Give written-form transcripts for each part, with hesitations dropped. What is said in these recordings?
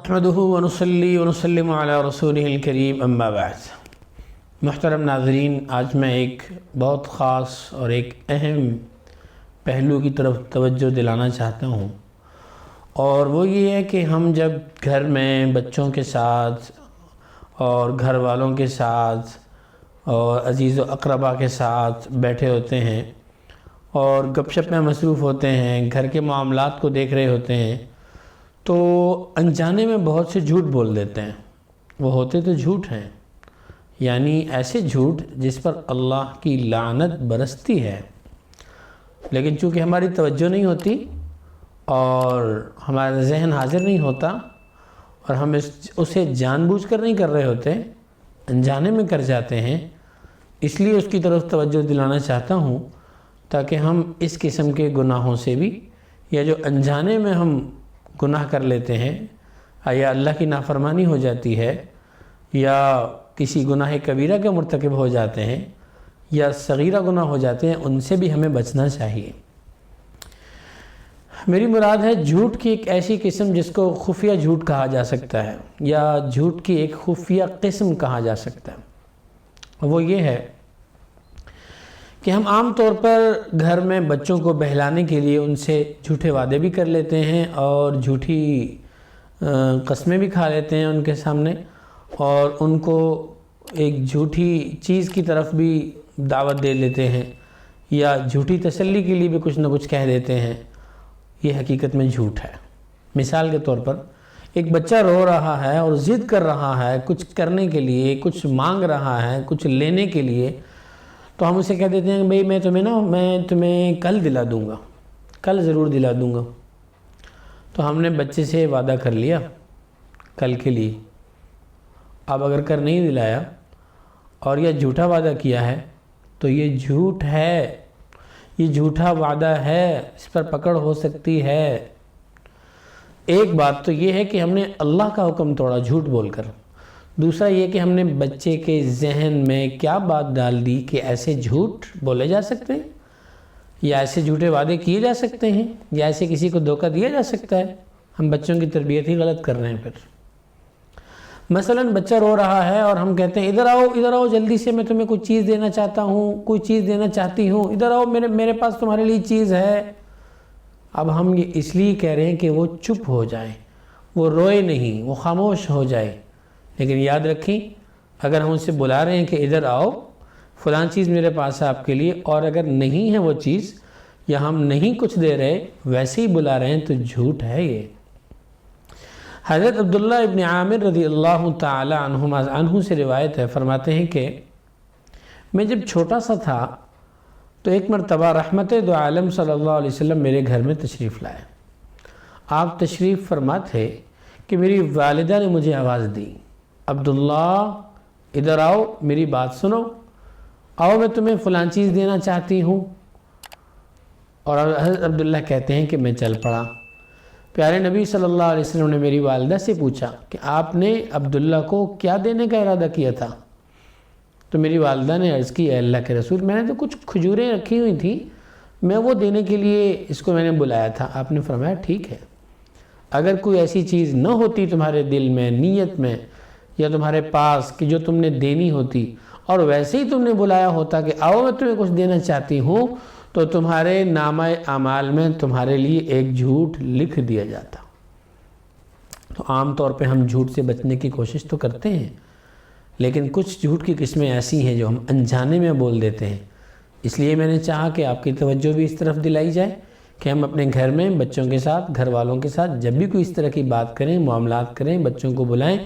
نحمدہ ونصلی ونسلم علی رسولہ الکریم اما بعد۔ محترم ناظرین، آج میں ایک بہت خاص اور ایک اہم پہلو کی طرف توجہ دلانا چاہتا ہوں، اور وہ یہ ہے کہ ہم جب گھر میں بچوں کے ساتھ اور گھر والوں کے ساتھ اور عزیز و اقربا کے ساتھ بیٹھے ہوتے ہیں اور گپ شپ میں مصروف ہوتے ہیں، گھر کے معاملات کو دیکھ رہے ہوتے ہیں، تو انجانے میں بہت سے جھوٹ بول دیتے ہیں۔ وہ ہوتے تو جھوٹ ہیں، یعنی ایسے جھوٹ جس پر اللہ کی لعنت برستی ہے، لیکن چونکہ ہماری توجہ نہیں ہوتی اور ہمارا ذہن حاضر نہیں ہوتا اور ہم اسے جان بوجھ کر نہیں کر رہے ہوتے، انجانے میں کر جاتے ہیں، اس لیے اس کی طرف توجہ دلانا چاہتا ہوں تاکہ ہم اس قسم کے گناہوں سے بھی، یا جو انجانے میں ہم گناہ کر لیتے ہیں، یا اللہ کی نافرمانی ہو جاتی ہے، یا کسی گناہ کبیرہ کے مرتکب ہو جاتے ہیں، یا صغیرہ گناہ ہو جاتے ہیں، ان سے بھی ہمیں بچنا چاہیے۔ میری مراد ہے جھوٹ کی ایک ایسی قسم جس کو خفیہ جھوٹ کہا جا سکتا ہے، یا جھوٹ کی ایک خفیہ قسم کہا جا سکتا ہے۔ وہ یہ ہے کہ ہم عام طور پر گھر میں بچوں کو بہلانے کے لیے ان سے جھوٹے وعدے بھی کر لیتے ہیں اور جھوٹی قسمیں بھی کھا لیتے ہیں ان کے سامنے، اور ان کو ایک جھوٹی چیز کی طرف بھی دعوت دے لیتے ہیں، یا جھوٹی تسلی کے لیے بھی کچھ نہ کچھ کہہ دیتے ہیں۔ یہ حقیقت میں جھوٹ ہے۔ مثال کے طور پر ایک بچہ رو رہا ہے اور ضد کر رہا ہے کچھ کرنے کے لیے، کچھ مانگ رہا ہے کچھ لینے کے لیے، تو ہم اسے کہہ دیتے ہیں کہ بھئی میں تمہیں کل دلا دوں گا، کل ضرور دلا دوں گا۔ تو ہم نے بچے سے وعدہ کر لیا کل کے لیے، اب اگر کر نہیں دلایا اور یہ جھوٹا وعدہ کیا ہے تو یہ جھوٹ ہے، یہ جھوٹا وعدہ ہے، اس پر پکڑ ہو سکتی ہے۔ ایک بات تو یہ ہے کہ ہم نے اللہ کا حکم توڑا جھوٹ بول کر، دوسرا یہ کہ ہم نے بچے کے ذہن میں کیا بات ڈال دی کہ ایسے جھوٹ بولے جا سکتے ہیں، یا ایسے جھوٹے وعدے کیے جا سکتے ہیں، یا ایسے کسی کو دھوکہ دیا جا سکتا ہے۔ ہم بچوں کی تربیت ہی غلط کر رہے ہیں۔ پھر مثلا بچہ رو رہا ہے اور ہم کہتے ہیں ادھر آؤ جلدی سے، میں تمہیں کوئی چیز دینا چاہتا ہوں، کوئی چیز دینا چاہتی ہوں، ادھر آؤ، میرے پاس تمہارے لیے چیز ہے۔ اب ہم یہ اس لیے کہہ رہے ہیں کہ وہ چپ ہو جائے، وہ روئے نہیں، وہ خاموش ہو جائے۔ لیکن یاد رکھیں، اگر ہم اسے بلا رہے ہیں کہ ادھر آؤ، فلاں چیز میرے پاس ہے آپ کے لیے، اور اگر نہیں ہے وہ چیز، یا ہم نہیں کچھ دے رہے، ویسے ہی بلا رہے ہیں، تو جھوٹ ہے یہ۔ حضرت عبداللہ ابن عامر رضی اللہ تعالی عنہ سے روایت ہے، فرماتے ہیں کہ میں جب چھوٹا سا تھا تو ایک مرتبہ رحمت دو عالم صلی اللہ علیہ وسلم میرے گھر میں تشریف لائے۔ آپ تشریف فرما تھے کہ میری والدہ نے مجھے آواز دی، عبداللہ ادھر آؤ، میری بات سنو، آؤ میں تمہیں فلاں چیز دینا چاہتی ہوں۔ اور حضرت عبداللہ کہتے ہیں کہ میں چل پڑا۔ پیارے نبی صلی اللہ علیہ وسلم نے میری والدہ سے پوچھا کہ آپ نے عبداللہ کو کیا دینے کا ارادہ کیا تھا؟ تو میری والدہ نے عرض کی، اے اللہ کے رسول، میں نے تو کچھ کھجوریں رکھی ہوئی تھیں، میں وہ دینے کے لیے اس کو میں نے بلایا تھا۔ آپ نے فرمایا ٹھیک ہے، اگر کوئی ایسی چیز نہ ہوتی تمہارے دل میں، نیت میں، یا تمہارے پاس کہ جو تم نے دینی ہوتی، اور ویسے ہی تم نے بلایا ہوتا کہ آؤ میں تمہیں کچھ دینا چاہتی ہوں، تو تمہارے نامہ اعمال میں تمہارے لیے ایک جھوٹ لکھ دیا جاتا۔ تو عام طور پہ ہم جھوٹ سے بچنے کی کوشش تو کرتے ہیں، لیکن کچھ جھوٹ کی قسمیں ایسی ہیں جو ہم انجانے میں بول دیتے ہیں۔ اس لیے میں نے چاہا کہ آپ کی توجہ بھی اس طرف دلائی جائے کہ ہم اپنے گھر میں بچوں کے ساتھ، گھر والوں کے ساتھ جب بھی کوئی اس طرح کی بات کریں، معاملات کریں، بچوں کو بلائیں،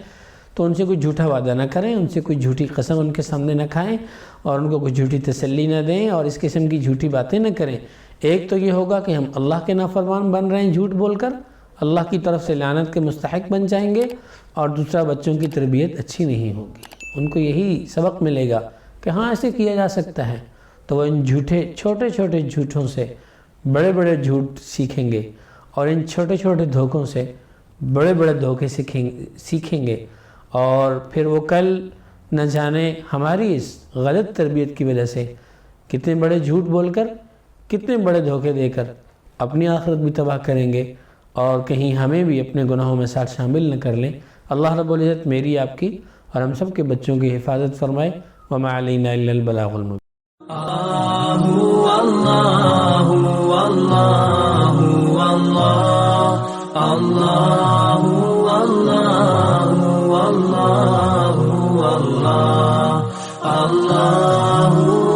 تو ان سے کوئی جھوٹا وعدہ نہ کریں، ان سے کوئی جھوٹی قسم ان کے سامنے نہ کھائیں، اور ان کو کوئی جھوٹی تسلی نہ دیں، اور اس قسم کی جھوٹی باتیں نہ کریں۔ ایک تو یہ ہوگا کہ ہم اللہ کے نافرمان بن رہے ہیں جھوٹ بول کر، اللہ کی طرف سے لعنت کے مستحق بن جائیں گے، اور دوسرا بچوں کی تربیت اچھی نہیں ہوگی، ان کو یہی سبق ملے گا کہ ہاں ایسے کیا جا سکتا ہے، تو وہ ان چھوٹے چھوٹے جھوٹوں سے بڑے بڑے جھوٹ سیکھیں گے، اور ان چھوٹے چھوٹے دھوکوں سے بڑے بڑے دھوکے سیکھیں گے، اور پھر وہ کل نہ جانے ہماری اس غلط تربیت کی وجہ سے کتنے بڑے جھوٹ بول کر، کتنے بڑے دھوکے دے کر اپنی آخرت بھی تباہ کریں گے اور کہیں ہمیں بھی اپنے گناہوں میں ساتھ شامل نہ کر لیں۔ اللہ رب العزت میری، آپ کی اور ہم سب کے بچوں کی حفاظت فرمائے۔ وما علینا الا البلاغ المبین۔ اللہ